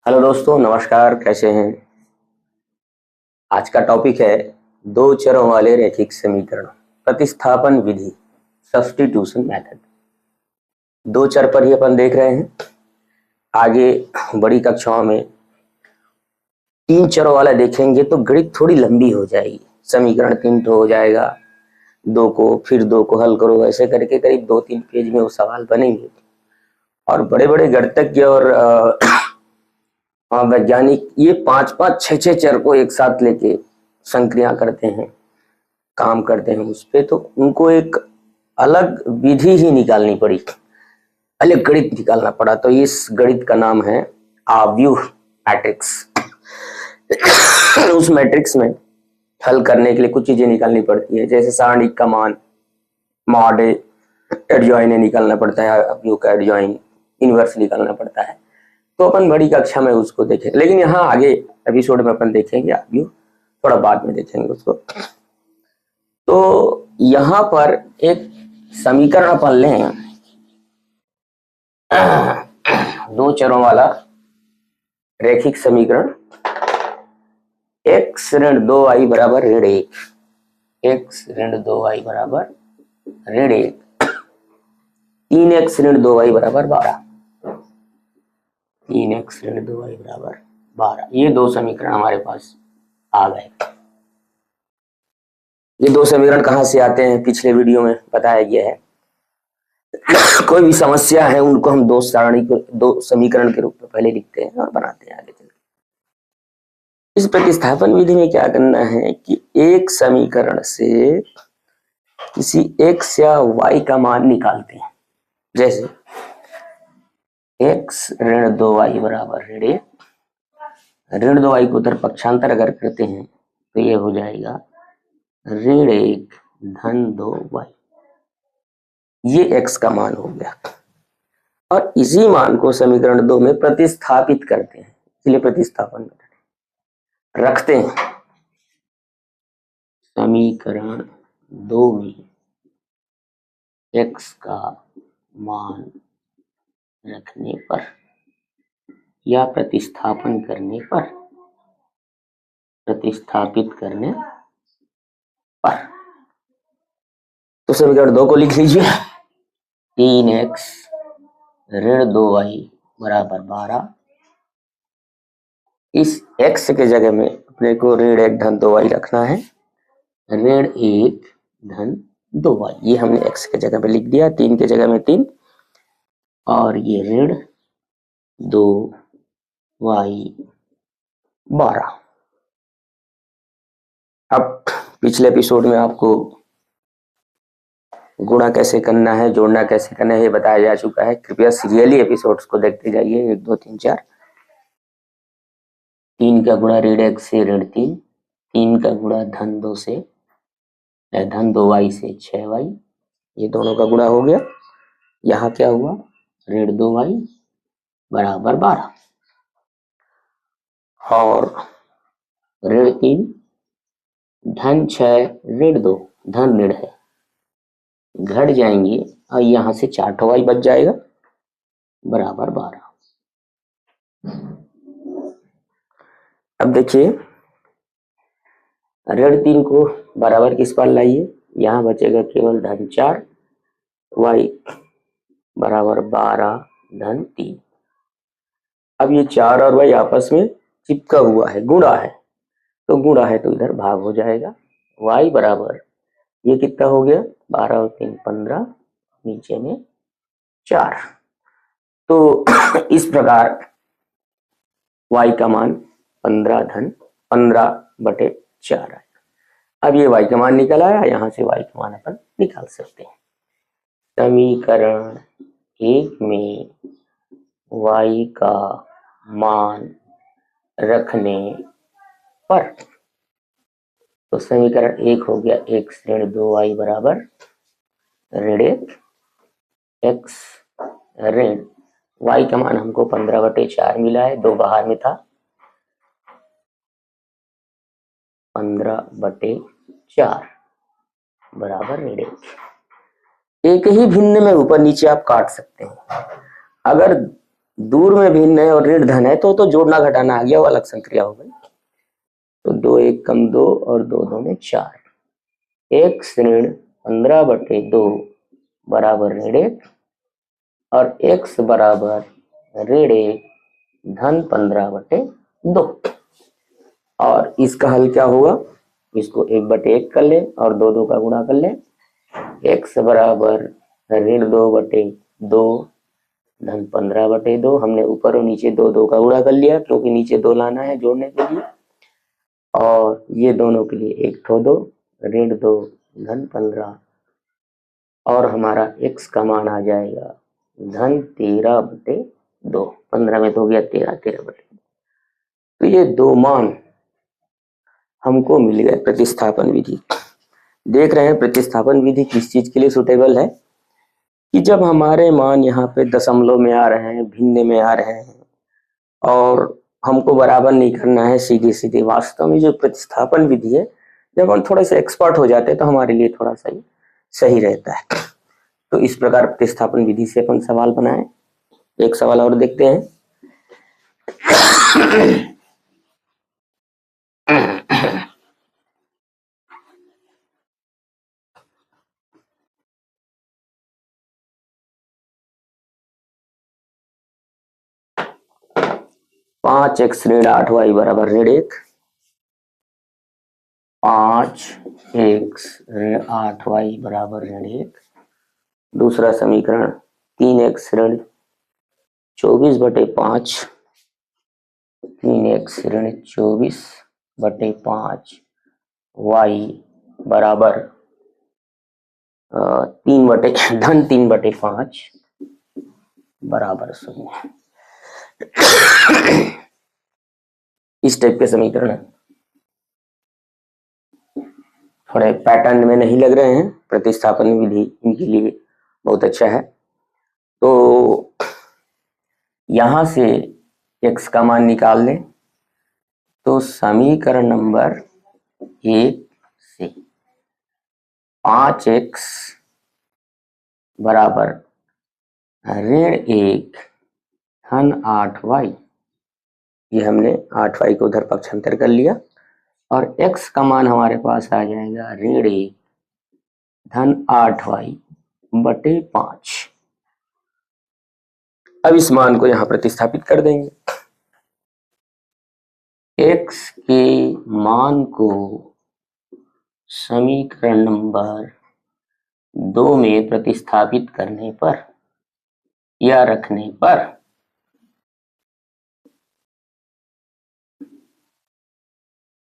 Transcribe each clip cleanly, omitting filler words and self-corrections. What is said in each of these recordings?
Hello दोस्तों, नमस्कार। कैसे हैं? आज का टॉपिक है दो चरों वाले रैखिक समीकरण, प्रतिस्थापन विधि, सब्स्टिट्यूशन मेथड। दो चर पर ही अपन देख रहे हैं। आगे बड़ी कक्षाओं में तीन चरों वाला देखेंगे तो गणित थोड़ी लंबी हो जाएगी। समीकरण तीन तो हो जाएगा, दो को फिर दो को हल करो, ऐसे करके करीब 2-3 पेज में वो सवाल बनेंगे। और बड़े बड़े गणितज्ञ और वैज्ञानिक ये 5-5, 6-6 चर को एक साथ लेके संक्रिया करते हैं, काम करते हैं उस पे, तो उनको एक अलग विधि ही निकालनी पड़ी, अलग गणित निकालना पड़ा। तो इस गणित का नाम है आव्यूह मैट्रिक्स। उस मैट्रिक्स में हल करने के लिए कुछ चीजें निकालनी पड़ती है, जैसे सारणिक का मान, मॉड, एडजॉइन निकालना पड़ता है, अव्यूह का एडजॉइन, इनवर्स निकालना पड़ता है। तो अपन बड़ी कक्षा में उसको देखेंगे, लेकिन यहाँ आगे एपिसोड में अपन देखेंगे अव्यूह, थोड़ा बाद में देखेंगे उसको। तो यहाँ पर एक समीकरण अपन लें, दो चरों वाला रैखिक समीकरण, x ऋण 2y बराबर ऋण 1, x ऋण 2y बराबर ऋण 1, 3x ऋण 2y बराबर 12, 3x ऋण 2y बराबर 12। ये दो समीकरण हमारे पास आ गए। ये दो समीकरण कहाँ से आते हैं पिछले वीडियो में बताया गया है। कोई भी समस्या है उनको हम दो सारणी को दो समीकरण के रूप में पहले लिखते हैं और बनाते हैं आगे चलकर। इस प्रतिस्थापन विधि में क्या करना है कि एक समीकरण से किसी x या y का मान निकालते हैं। जैसे x ऋण 2y बराबर ऋण 1, ऋण 2y को उधर पक्षांतर अगर करते हैं तो ये हो जाएगा ऋण 1 धन 2y। ये x का मान हो गया, और इसी मान को समीकरण 2 में प्रतिस्थापित करते हैं, इसलिए प्रतिस्थापन रखते हैं। समीकरण 2 में x का मान रखने पर या प्रतिस्थापन करने पर, प्रतिस्थापित करने पर, तो समीकरण 2 को लिख लीजिए, 3x ऋण 2y बराबर 12। इस x के जगह में अपने को ऋण 1 धन 2y रखना है, ऋण 1 धन 2y, ये हमने x के जगह पे लिख दिया, 3 के जगह में 3, और ये ऋण 2y 12। अब पिछले एपिसोड में आपको गुणा कैसे करना है, जोड़ना कैसे करना है, ये बताया जा चुका है। कृपया सीरियली एपिसोड्स को देखते जाइए, 1, 2, 3, 4। 3 का गुणा ऋण 1 से ऋण 3, 3 का गुणा धन 2 से धन 2y से 6y, ये दोनों का गुणा हो गया। यहाँ क्या हुआ, ऋण 2y बराबर 12, और ऋण 3 धन 6 ऋण 2, धन ऋण है, घट जाएंगे और यहाँ से 4 y बच जाएगा बराबर 12। अब देखिए, ऋण 3 को बराबर किस पर लाइए, यहाँ बचेगा केवल धन 4, y बराबर 12 धन 3। अब ये 4 और y आपस में चिपका हुआ है, गुणा है, तो गुणा है तो इधर भाग हो जाएगा। y बराबर ये कितना हो गया, 12 और 3 15, नीचे में 4। तो इस प्रकार y का मान 15/4 है। अब ये y का मान निकल आया, यहाँ से y का मान अपन निकाल सकते हैं। समीकरण 1 में y का मान रखने पर, तो समीकरण 1 हो गया x ऋण 2y बराबर ऋण 1, x ऋण y का मान हमको 15/4 मिला है, 2 बाहर में था, 15/4 बराबर ऋण 1। एक ही भिन्न में ऊपर नीचे आप काट सकते हैं। अगर दूर में भिन्न है और ऋण धन है तो जोड़ना घटाना आ गया, वो अलग संक्रिया हो गई। तो 2 1 कम 2 और 2 2 में 4। x ऋण 15/2 बराबर ऋण 1 और x बराबर ऋण 1 धन 15/2। और इसका हल क्या होगा, इसको 1/1 कर ले और 2 2 का गुणा कर ले। x बराबर ऋण 2/2 धन 15/2। हमने ऊपर और नीचे 2 2 का गुणा कर लिया क्योंकि नीचे 2 लाना है जोड़ने के लिए। और ये दोनों के लिए 1 ठो 2, ऋण 2 धन 15। और हमारा x का मान आ जाएगा धन 13/2। 15 में तो हो गया 13, 13/2। तो ये दो मान हमको मिल गए प्रतिस्थापन विधि। देख रहे हैं प्रतिस्थापन विधि किस चीज के लिए सुटेबल है, कि जब हमारे मान यहाँ पे दशमलव में आ रहे हैं, भिन्न में आ रहे हैं और हमको बराबर नहीं करना है सीधे सीधे। वास्तव में जो प्रतिस्थापन विधि है, जब हम थोड़े से एक्सपर्ट हो जाते हैं तो हमारे लिए थोड़ा सा सही रहता है। तो इस प्रकार प्रतिस्थापन विधि से अपन सवाल बनाए। एक सवाल और देखते हैं। 5x ऋण 8y बराबर ऋण 1। 5x ऋण 8y बराबर ऋण 1। दूसरा समीकरण 3x ऋण 24/5, 3x ऋण 24/5 y बराबर 3/5 बराबर 0। इस टाइप के समीकरण है, थोड़े पैटर्न में नहीं लग रहे हैं। प्रतिस्थापन विधि इनके लिए बहुत अच्छा है। तो यहां से x का मान निकाल लें तो समीकरण नंबर 1 से 5x बराबर ऋण 1 धन 8y, ये हमने 8y को उधर पक्षांतर कर लिया और x का मान हमारे पास आ जाएगा ऋण 1 धन 8y/5। अब इस मान को यहां प्रतिस्थापित कर देंगे। x के मान को समीकरण नंबर 2 में प्रतिस्थापित करने पर या रखने पर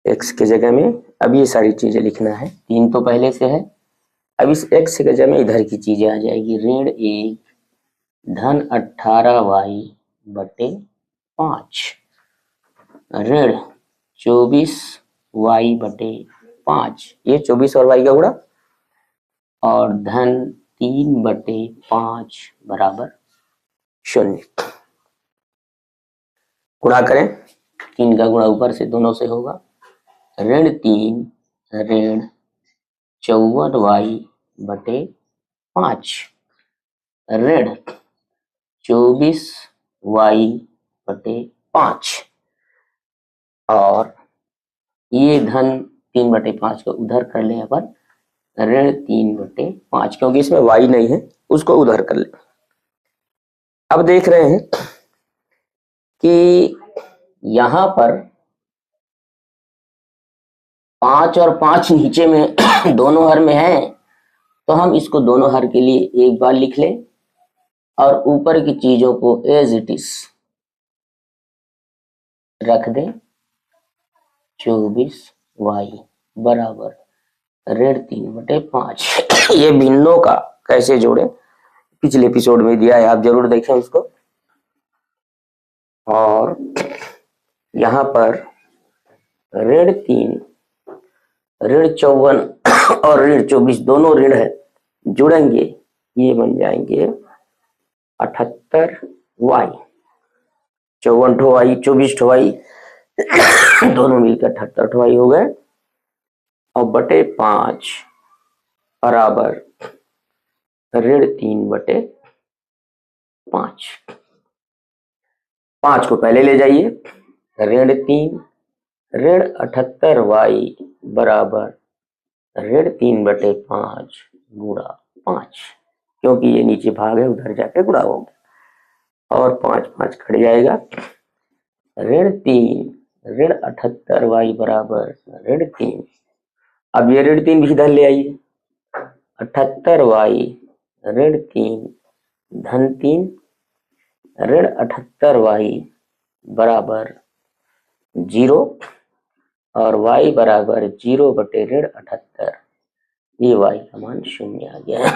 x के जगह में अब ये सारी चीजें लिखना है। 3 तो पहले से है, अब इस x के जगह में इधर की चीजें आ जाएगी। ऋण 1 धन 18y/5 ऋण 24y/5, ये 24 और y का गुणा और धन 3/5 बराबर 0। गुणा करें, 3 का गुणा ऊपर से दोनों से होगा। ऋण 3 ऋण 54y/5 ऋण 24y/5 और ये धन 3/5 को उधर कर ले अपन, ऋण 3/5, क्योंकि इसमें y नहीं है उसको उधर कर ले। अब देख रहे हैं कि यहां पर 5 और 5 नीचे में दोनों हर में है, तो हम इसको दोनों हर के लिए एक बार लिख लें और ऊपर की चीजों को एज इट इज रख दें। 24y बराबर ऋण 3/5। ये भिन्नों का कैसे जोड़े, पिछले एपिसोड में दिया है, आप जरूर देखें उसको। और यहाँ पर ऋण 3 ऋण 54 और ऋण 24 दोनों ऋण है, जुड़ेंगे, ये बन जाएंगे 78y। 54 ठो y 24 ठो y दोनों मिलकर 78 y हो गए और बटे 5 बराबर ऋण 3/5। 5 को पहले ले जाइए, ऋण 3 ऋण 78y बराबर ऋण 3/5 गुणा 5, क्योंकि ये नीचे भाग है उधर जाके गुणा हो गया और 5 5 कट जाएगा। ऋण 3 ऋण 78y बराबर ऋण 3, अब ये ऋण 3 भी इधर ले आइए, 78y ऋण 3 ऋण 78y बराबर 0 और y बराबर 0/78, ये y का मान 0 आ गया।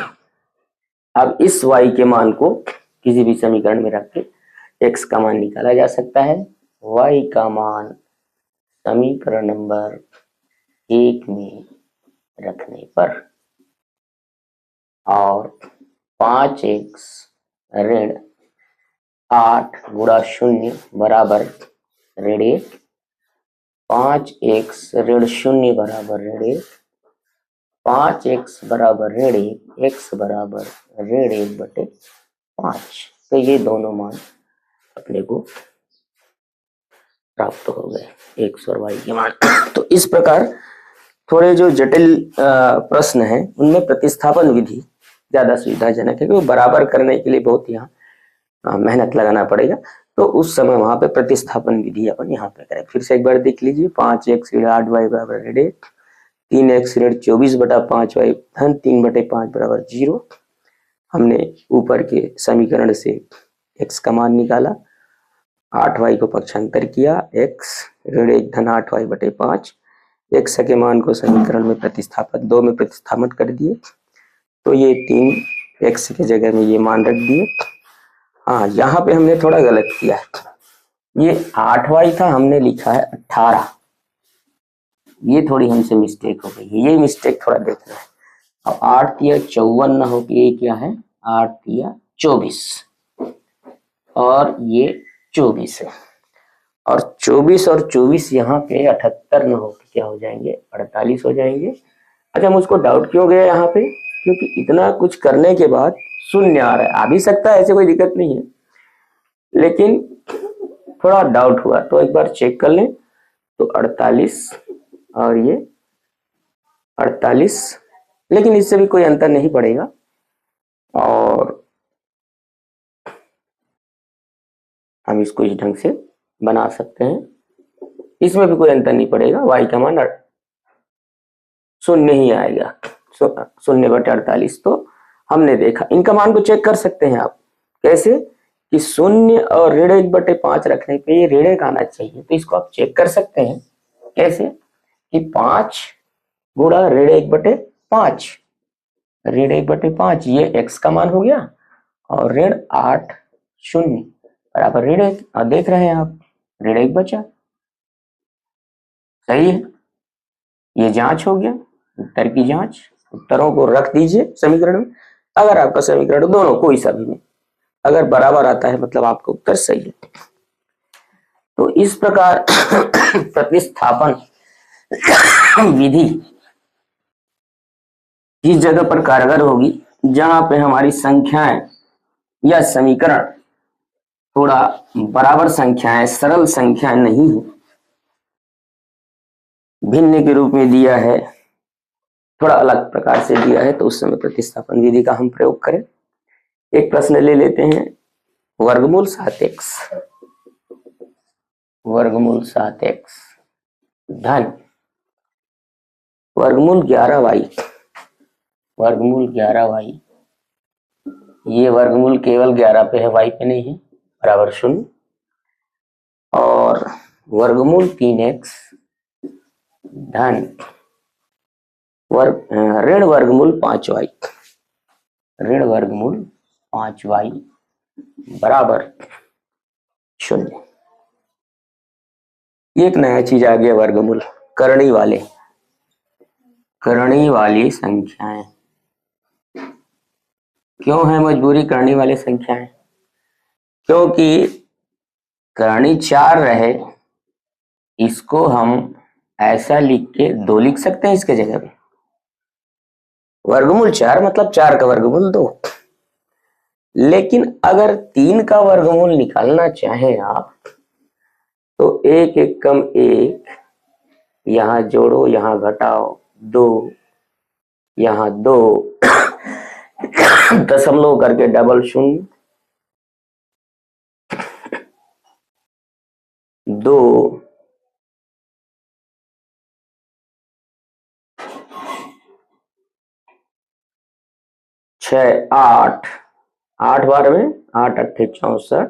अब इस y के मान को किसी भी समीकरण में रख के x का मान निकाला जा सकता है। y का मान समीकरण नंबर 1 में रखने पर, और 5x ऋण 8 गुणा 0 बराबर ऋण 5x ऋण 0 बराबर ऋण 5x बराबर ऋण 1 बराबर ऋण 1/5। तो ये दोनों मान अपने को प्राप्त हो गए, x और y के मान। तो इस प्रकार थोड़े जो जटिल प्रश्न हैं उनमें प्रतिस्थापन विधि ज्यादा सुविधाजनक है, क्योंकि बराबर करने के लिए बहुत यहाँ मेहनत लगाना पड़ेगा। तो उस समय वहां पे प्रतिस्थापन विधि अपन यहाँ पे करें। फिर से एक बार देख लीजिए, 5x ऋण 8y बराबर ऋण 1, 3x ऋण 24/5y धन 3/5 बराबर 0। हमने ऊपर के समीकरण से x का मान निकाला, 8y को पक्षांतर किया, x ऋण 1 धन 8y/5, x के मान को समीकरण में प्रतिस्थापन 2 में प्रतिस्थापन कर दिए, तो ये 3x के जगह में ये मान रख दिए। हाँ, यहाँ पे हमने थोड़ा गलत किया है, ये 8y था, हमने लिखा है 18, ये थोड़ी हमसे मिस्टेक हो गई है, ये मिस्टेक थोड़ा देखना है। अब 8 तिया 54 ना हो के ये क्या है, 8 तिया 24 और ये 24 है, और 24 और 24 यहाँ पे 78 न हो के क्या हो जाएंगे, 48 हो जाएंगे। अच्छा, मुझको डाउट क्यों गया यहाँ पे, क्योंकि इतना कुछ करने के बाद शून्य आ रहा है। आ भी सकता है, ऐसे कोई दिक्कत नहीं है, लेकिन थोड़ा डाउट हुआ तो एक बार चेक कर लें। तो 48 और ये 48, लेकिन इससे भी कोई अंतर नहीं पड़ेगा, और हम इसको इस ढंग से बना सकते हैं, इसमें भी कोई अंतर नहीं पड़ेगा। y का मान 0 ही आएगा, 0/48। तो हमने देखा, इनका मान को चेक कर सकते हैं आप, कैसे कि 0 और ऋण 1/5 रखने पे ये ऋण 1 आना चाहिए, तो इसको आप चेक कर सकते हैं कैसे कि 5 गुणा ऋण 1/5, ऋण 1/5 ये x का मान हो गया, और ऋण 8 0 बराबर ऋण 1, और देख रहे हैं आप ऋण 1 बचा, सही है। ये जांच हो गया, उत्तर की जांच। उत्तरों को रख दीजिए समीकरण में, अगर आपका समीकरण दोनों कोई सा भी अगर बराबर आता है मतलब आपका उत्तर सही है। तो इस प्रकार प्रतिस्थापन विधि इस जगह पर कारगर होगी जहां पे हमारी संख्याएं या समीकरण थोड़ा बराबर संख्याएं, सरल संख्याएं नहीं है, भिन्न के रूप में दिया है, थोड़ा अलग प्रकार से दिया है, तो उस समय प्रतिस्थापन विधि का हम प्रयोग करें। एक प्रश्न ले लेते हैं, वर्गमूल 7x धन वर्गमूल 11y, ये वर्गमूल केवल 11 पे है, y पे नहीं है, बराबर 0, और वर्गमूल 3x धन ऋण वर्गमूल 5y बराबर 0। ये एक नया चीज आ गया, वर्गमूल करनी वाली संख्याएं। क्यों है मजबूरी करनी वाली संख्याएं? क्योंकि करनी 4 रहे, इसको हम ऐसा लिख के 2 लिख सकते हैं इसके जगह पे, वर्गमूल 4 मतलब 4 का वर्गमूल 2, लेकिन अगर 3 का वर्गमूल निकालना चाहें आप तो 1 1 कम 1, यहाँ जोड़ो यहाँ घटाओ 2, यहाँ 2 दशमलव करके डबल शून्य 2 6 8 8 बार में 8 अट्ठे 64,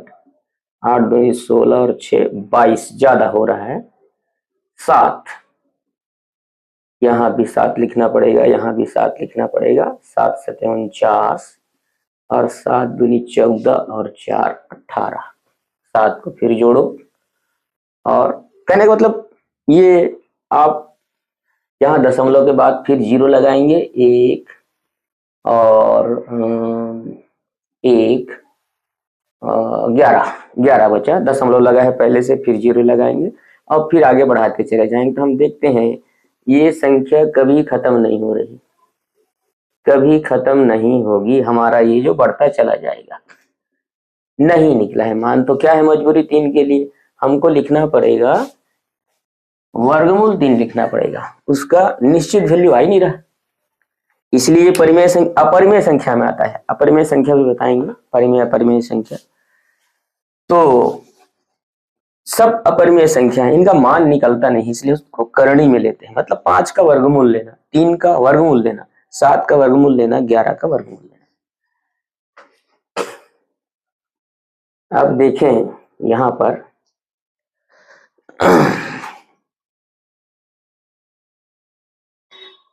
8 2 16 और 6 22, ज्यादा हो रहा है 7, यहाँ भी 7 लिखना पड़ेगा, यहाँ भी 7 लिखना पड़ेगा, 7 7 49 और 7 दूनी 14 और 4 18, 7 को फिर जोड़ो और कहने का मतलब ये आप यहाँ दशमलव के बाद फिर 0 लगाएंगे, 1 और 1 11 बचा, दशमलव लगा है पहले से, फिर 0 लगाएंगे और फिर आगे बढ़ाते चले जाएंगे तो हम देखते हैं ये संख्या कभी खत्म नहीं हो रही, कभी खत्म नहीं होगी, हमारा ये जो बढ़ता चला जाएगा। नहीं निकला है मान तो क्या है मजबूरी 3 के लिए हमको लिखना पड़ेगा वर्गमूल 3 लिखना पड़ेगा, उसका निश्चित वैल्यू आ ही नहीं रहा, इसलिए अपरिमेय संख्या में आता है। अपरिमेय संख्या भी बताएंगे, परिमेय अपरिमेय संख्या, तो सब अपरिमेय संख्या है, इनका मान निकलता नहीं, इसलिए उसको करणी में लेते हैं। मतलब 5 का वर्गमूल लेना, 3 का वर्गमूल लेना, 7 का वर्गमूल लेना, 11 का वर्गमूल लेना। अब देखें यहां पर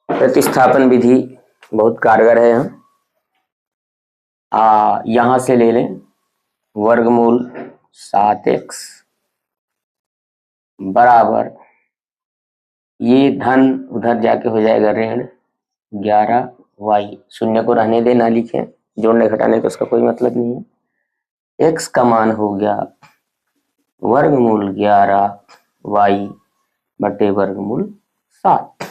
प्रतिस्थापन विधि बहुत कारगर है। हम यहां से ले लें वर्गमूल 7x बराबर, ये धन उधर जाके हो जाएगा ऋण 11y, शून्य को रहने दे, ना लिखें, जोड़ने घटाने का उसका कोई मतलब नहीं है। x का मान हो गया वर्गमूल 11y बटे वर्गमूल 7।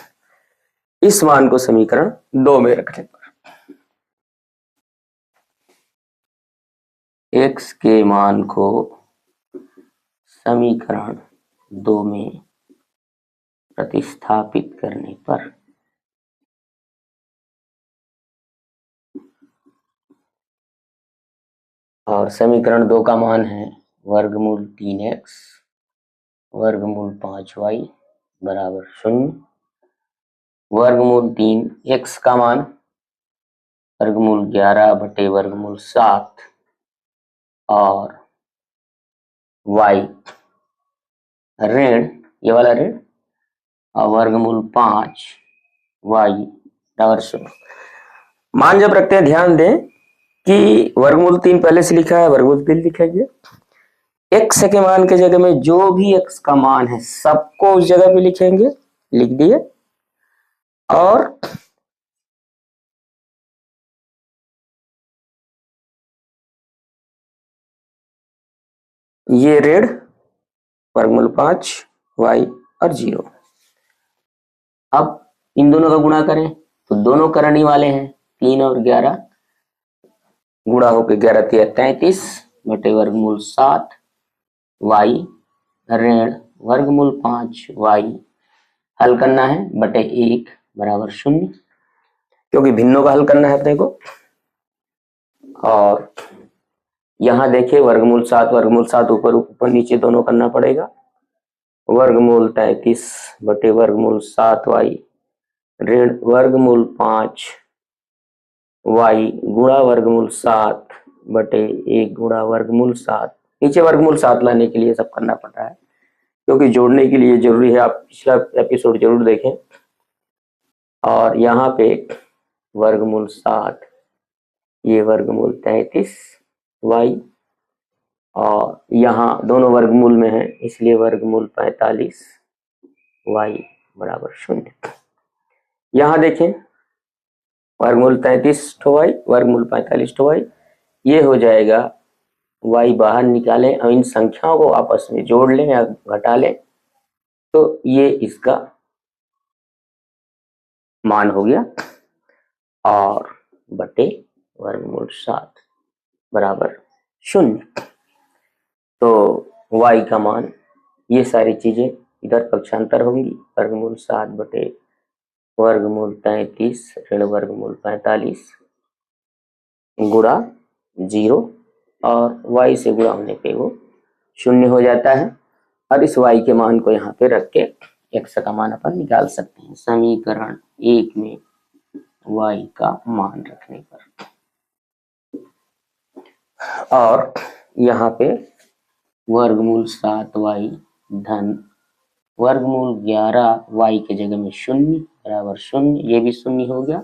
इस मान को समीकरण 2 में रखने पर x के मान को समीकरण 2 में प्रतिस्थापित करने पर और समीकरण 2 का मान है वर्गमूल 3x वर्गमूल 5y बराबर 0, वर्गमूल 3 x का मान वर्गमूल 11 बटे वर्गमूल 7 और y ऋण, ये वाला ऋण, और वर्गमूल 5 y बराबर 0। मान जब रखते हैं ध्यान दें कि वर्गमूल 3 पहले से लिखा है, वर्गमूल 3 लिखेंगे, x के मान के जगह में जो भी x का मान है सबको उस जगह पे लिखेंगे, लिख दिए, और ये ऋण वर्गमूल 5 y और 0। अब इन दोनों का गुणा करें तो दोनों करनी वाले हैं, 3 और 11 गुणा होकर 11 3 33 बटे वर्गमूल 7 y ऋण वर्गमूल 5 y, हल करना है बटे 1 बराबर 0, क्योंकि भिन्नों का हल करना है अपने को। और यहां देखिए वर्गमूल 7 ऊपर ऊपर नीचे दोनों करना पड़ेगा, वर्गमूल 33 बटे वर्गमूल 7y ऋण वर्गमूल 5 y गुणा वर्गमूल 7 बटे 1 गुणा वर्गमूल 7, नीचे वर्गमूल 7 लाने के लिए सब करना पड़ रहा है, क्योंकि जोड़ने के लिए जरूरी है, आप पिछला एपिसोड जरूर देखें। और यहाँ पे वर्गमूल 7, ये वर्गमूल 33y, और यहाँ दोनों वर्गमूल में है इसलिए वर्गमूल 45y बराबर 0। यहाँ देखें वर्गमूल 33 y वर्गमूल 45 y, ये हो जाएगा y बाहर निकालें और इन संख्याओं को आपस में जोड़ लें या घटा लें तो ये इसका मान हो गया, और बटे वर्गमूल 7। बराबर 0। तो y का मान, ये सारी चीजें इधर पक्षांतर होंगी, वर्गमूल 7 बटे वर्गमूल 33 ऋण वर्गमूल 45 गुणा 0, और y से गुणा होने पे वो 0 हो जाता है। और इस y के मान को यहाँ पे रख के x का मान अपन निकाल सकते हैं समीकरण 1 में y का मान रखने पर। और यहाँ पे वर्गमूल 7y धन वर्गमूल 11y के जगह में 0 बराबर 0, ये भी 0 हो गया।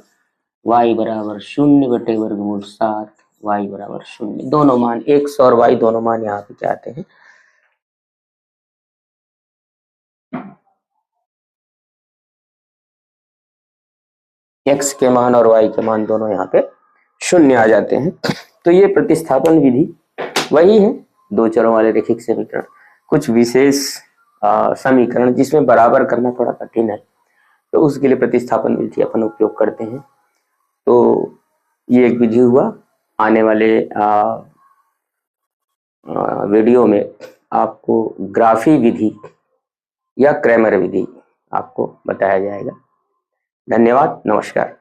y बराबर 0 बटे वर्गमूल 7, y बराबर 0। दोनों मान x और y दोनों मान यहाँ पे क्या आते हैं, x के मान और y के मान दोनों यहाँ पे 0 आ जाते हैं। तो ये प्रतिस्थापन विधि वही है, दो चरों वाले रैखिक समीकरण। कुछ विशेष समीकरण जिसमें बराबर करना थोड़ा कठिन है, तो उसके लिए प्रतिस्थापन विधि अपन उपयोग करते हैं। तो ये एक विधि हुआ। आने वाले वीडियो में आपको ग्राफी विधि या क्रैमर विधि आपको बताया जाएगा। धन्यवाद, नमस्कार।